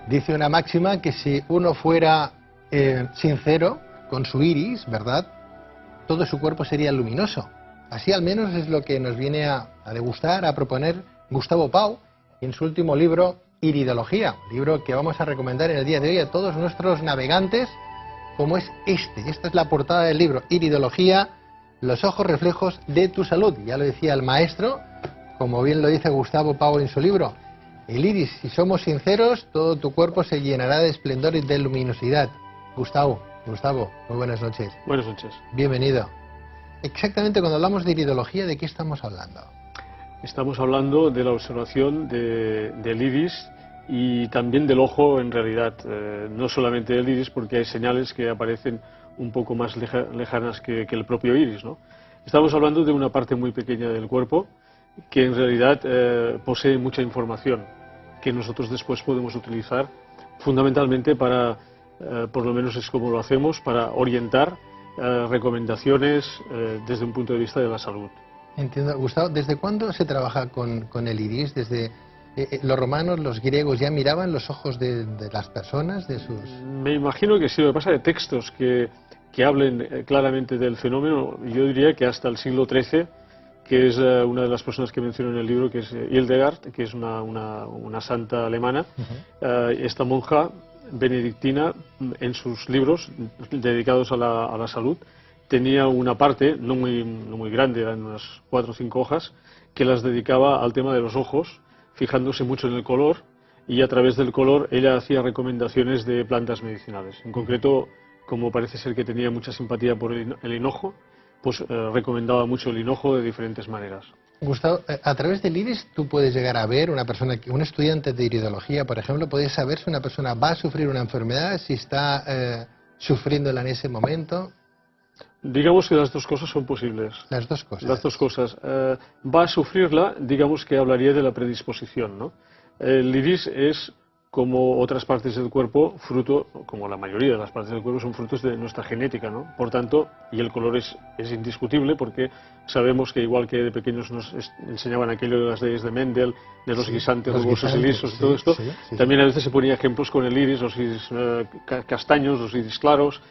Dice una máxima que si uno fuera sincero con su iris, ¿verdad?, todo su cuerpo sería luminoso. Así al menos es lo que nos viene a degustar, a proponer Gustavo Pau en su último libro, Iridología, libro que vamos a recomendar en el día de hoy a todos nuestros navegantes, como es este. Esta es la portada del libro, Iridología, los ojos reflejos de tu salud. Ya lo decía el maestro, como bien lo dice Gustavo Pau en su libro. El iris, si somos sinceros, todo tu cuerpo se llenará de esplendor y de luminosidad. Gustavo, muy buenas noches. Buenas noches. Bienvenido. Exactamente, cuando hablamos de iridología, ¿de qué estamos hablando? Estamos hablando de la observación del iris y también del ojo en realidad. No solamente del iris, porque hay señales que aparecen un poco más lejanas que el propio iris, ¿no? Estamos hablando de una parte muy pequeña del cuerpo que en realidad posee mucha información que nosotros después podemos utilizar fundamentalmente para, por lo menos es como lo hacemos, para orientar recomendaciones desde un punto de vista de la salud. Entiendo. Gustavo, ¿desde cuándo se trabaja con el iris? ¿Desde los romanos, los griegos ya miraban los ojos de las personas, de sus...? Me imagino que sí. Lo que pasa es que textos que hablen claramente del fenómeno, yo diría que hasta el siglo XIII, que es una de las personas que menciono en el libro, que es Hildegard, que es una santa alemana. Esta monja benedictina, en sus libros dedicados a la salud, tenía una parte, no muy grande, eran unas 4 o 5 hojas, que las dedicaba al tema de los ojos, fijándose mucho en el color, y a través del color ella hacía recomendaciones de plantas medicinales. En concreto, como parece ser que tenía mucha simpatía por el hinojo, pues recomendaba mucho el hinojo de diferentes maneras. Gustavo, a través del iris tú puedes llegar a ver un estudiante de iridología, por ejemplo, puedes saber si una persona va a sufrir una enfermedad, si está sufriéndola en ese momento. Digamos que las dos cosas son posibles. Las dos cosas. Las dos cosas. Va a sufrirla, digamos que hablaría de la predisposición, ¿no? El iris es, como otras partes del cuerpo, fruto, como la mayoría de las partes del cuerpo, son frutos de nuestra genética, ¿no? Por tanto, y el color es indiscutible, porque sabemos que igual que de pequeños nos enseñaban aquello de las leyes de Mendel, de los guisantes rugosos y lisos y todo esto, también a veces se ponía ejemplos con el iris, los iris castaños, los iris claros,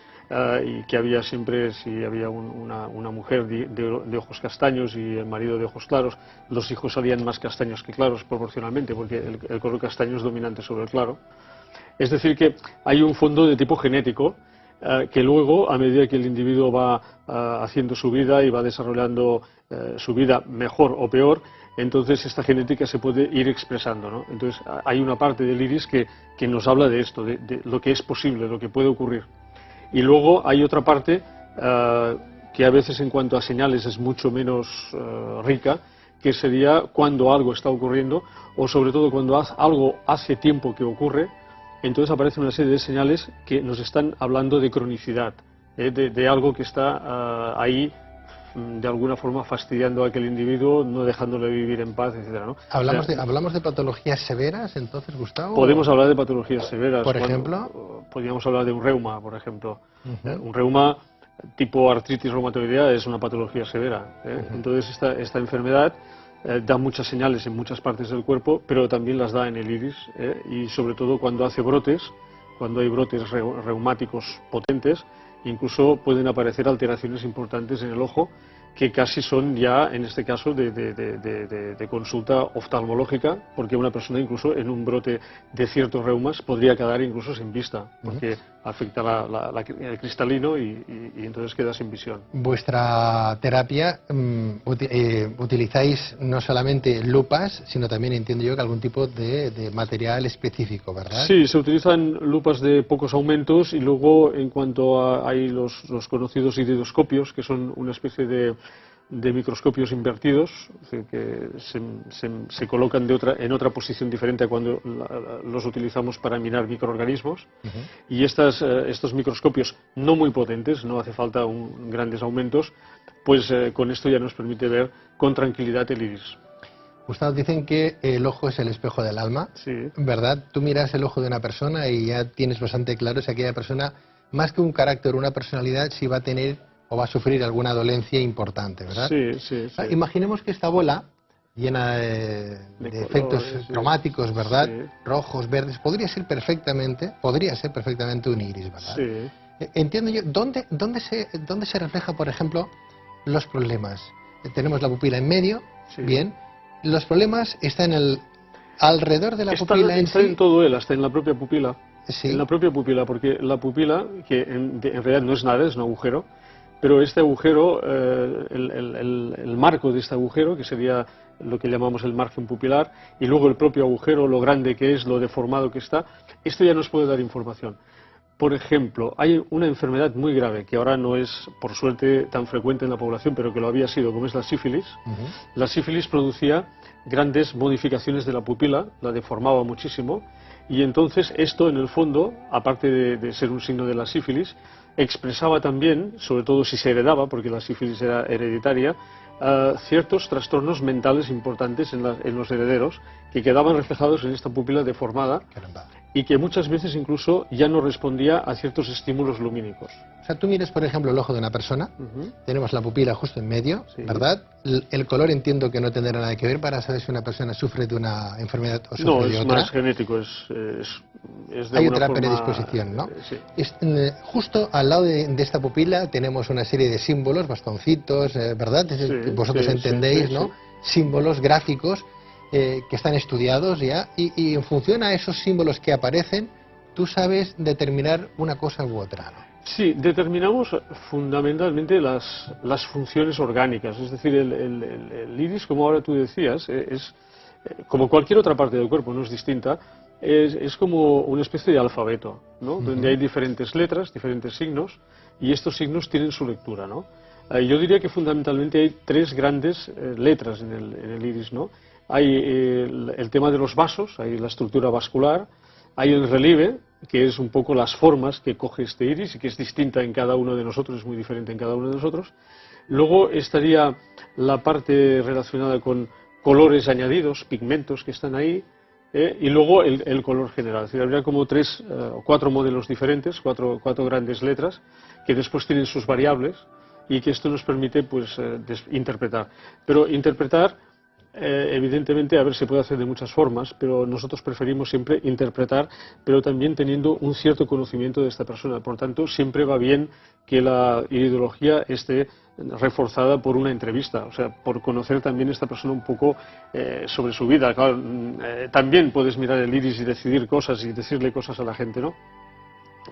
y que había siempre, si había una mujer de ojos castaños y el marido de ojos claros, los hijos salían más castaños que claros proporcionalmente, porque el color castaño es dominante sobre el claro. Es decir, que hay un fondo de tipo genético que luego, a medida que el individuo va haciendo su vida y va desarrollando su vida mejor o peor, entonces esta genética se puede ir expresando, ¿no? Entonces hay una parte del iris que nos habla de esto, de lo que es posible, lo que puede ocurrir. Y luego hay otra parte que a veces en cuanto a señales es mucho menos rica, que sería cuando algo está ocurriendo, o sobre todo cuando algo hace tiempo que ocurre, entonces aparece una serie de señales que nos están hablando de cronicidad, de algo que está ahí de alguna forma fastidiando a aquel individuo, no dejándole vivir en paz, etcétera, ¿no? ¿Hablamos de patologías severas, entonces, Gustavo? Podemos hablar de patologías severas. ¿Por ejemplo? Podríamos hablar de un reuma, por ejemplo. Un reuma tipo artritis reumatoidea es una patología severa. Entonces esta enfermedad da muchas señales en muchas partes del cuerpo, pero también las da en el iris, y sobre todo cuando hace brotes, cuando hay brotes reumáticos potentes, incluso pueden aparecer alteraciones importantes en el ojo, que casi son ya, en este caso, de consulta oftalmológica, porque una persona incluso en un brote de ciertos reumas podría quedar incluso sin vista, porque afecta el cristalino y entonces queda sin visión. Vuestra terapia, utilizáis no solamente lupas, sino también, entiendo yo, que algún tipo de material específico, ¿verdad? Sí, se utilizan lupas de pocos aumentos y luego, en cuanto a hay los conocidos iridoscopios, que son una especie de microscopios invertidos, es decir, que se colocan en otra posición diferente a cuando los utilizamos para mirar microorganismos. Y estos microscopios no muy potentes, no hace falta grandes aumentos, pues con esto ya nos permite ver con tranquilidad el iris. Gustavo, dicen que el ojo es el espejo del alma, sí, ¿verdad? Tú miras el ojo de una persona y ya tienes bastante claro si aquella persona, más que un carácter o una personalidad, si va a tener o va a sufrir alguna dolencia importante, ¿verdad? Sí. Imaginemos que esta bola llena de efectos cromáticos, ¿verdad? Sí. Rojos, verdes. Podría ser perfectamente un iris, ¿verdad? Sí. Entiendo yo, ¿dónde se refleja, por ejemplo, los problemas? Tenemos la pupila en medio, Sí. bien. Los problemas están alrededor de la Está pupila en sí. en todo él, hasta en la propia pupila. Sí. En la propia pupila, porque la pupila, que en realidad no es nada, es un agujero, pero este agujero, el marco de este agujero, que sería lo que llamamos el margen pupilar, y luego el propio agujero, lo grande que es, lo deformado que está, esto ya nos puede dar información. Por ejemplo, hay una enfermedad muy grave, que ahora no es, por suerte, tan frecuente en la población, pero que lo había sido, como es la sífilis. La sífilis producía grandes modificaciones de la pupila, la deformaba muchísimo, y entonces esto, en el fondo, aparte de ser un signo de la sífilis, expresaba también, sobre todo si se heredaba, porque la sífilis era hereditaria, ciertos trastornos mentales importantes en los herederos, que quedaban reflejados en esta pupila deformada. Caramba. Y que muchas veces incluso ya no respondía a ciertos estímulos lumínicos. O sea, tú mires, por ejemplo, el ojo de una persona, tenemos la pupila justo en medio, Sí. ¿verdad? El color entiendo que no tendrá nada que ver para saber si una persona sufre de una enfermedad o sufre No, de es otra. más genético, es de Hay alguna otra forma, predisposición, ¿no? Sí. Justo al lado de esta pupila tenemos una serie de símbolos, bastoncitos, ¿verdad? Sí, Vosotros sí, entendéis, sí, ¿no? sí. Símbolos gráficos que están estudiados ya y en función a esos símbolos que aparecen, tú sabes determinar una cosa u otra, ¿no? Sí, determinamos fundamentalmente las funciones orgánicas, es decir, el iris, como ahora tú decías, es como cualquier otra parte del cuerpo, no es distinta, es como una especie de alfabeto, ¿no? Donde hay diferentes letras, diferentes signos, y estos signos tienen su lectura, ¿no? Yo diría que fundamentalmente hay tres grandes letras en el iris, ¿no? Hay el tema de los vasos, hay la estructura vascular, hay el relieve, que es un poco las formas que coge este iris y que es distinta en cada uno de nosotros, es muy diferente en cada uno de nosotros. Luego estaría la parte relacionada con colores añadidos, pigmentos que están ahí, y luego el color general. Es decir, habría como tres o cuatro modelos diferentes, cuatro grandes letras, que después tienen sus variables y que esto nos permite pues interpretar. Pero interpretar, evidentemente, a ver, se puede hacer de muchas formas, pero nosotros preferimos siempre interpretar, pero también teniendo un cierto conocimiento de esta persona. Por tanto, siempre va bien que la iridología esté reforzada por una entrevista, o sea, por conocer también a esta persona un poco sobre su vida. Claro, también puedes mirar el iris y decidir cosas y decirle cosas a la gente, ¿no?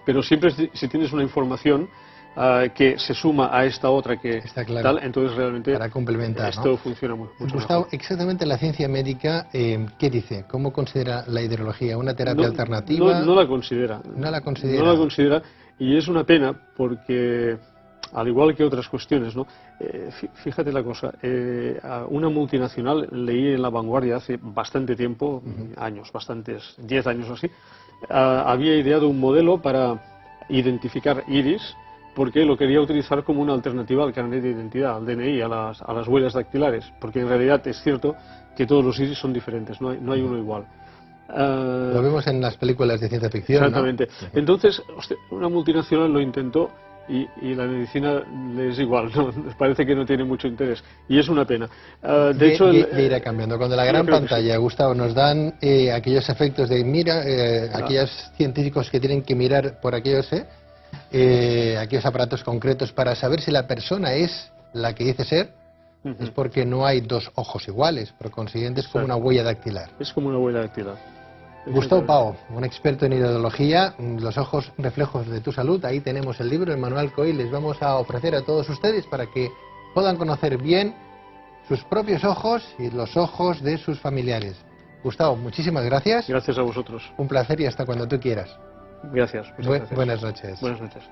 Pero siempre si tienes una información que se suma a esta otra que está claro, tal, entonces realmente para complementar, esto ¿no? funciona mucho Gustavo, mejor. exactamente la ciencia médica, ¿qué dice? ¿Cómo considera la hidrología? ¿Una terapia alternativa? No la considera. No la considera. No la considera, y es una pena porque, al igual que otras cuestiones, ¿no? Fíjate la cosa, una multinacional, leí en La Vanguardia hace bastante tiempo, años, 10 años o así, había ideado un modelo para identificar iris, porque lo quería utilizar como una alternativa al carnet de identidad, al DNI, a las huellas dactilares, porque en realidad es cierto que todos los iris son diferentes, no hay uno igual. Lo vemos en las películas de ciencia ficción, exactamente, ¿no? Entonces, una multinacional lo intentó y la medicina les es igual, ¿no? Les parece que no tiene mucho interés, y es una pena. De hecho, ya irá cambiando. Cuando la gran pantalla, sí, Gustavo, nos dan aquellos efectos de mira, aquellos científicos que tienen que mirar por aquellos aparatos concretos para saber si la persona es la que dice ser, es porque no hay dos ojos iguales, por consiguiente es como una huella dactilar. Es como una huella dactilar. Gustavo Pau, un experto en iridología, los ojos reflejos de tu salud, ahí tenemos el libro, el manual que hoy les vamos a ofrecer a todos ustedes para que puedan conocer bien sus propios ojos y los ojos de sus familiares. Gustavo, muchísimas gracias. Gracias a vosotros. Un placer y hasta cuando tú quieras. Gracias. Gracias. Buenas noches. Buenas noches.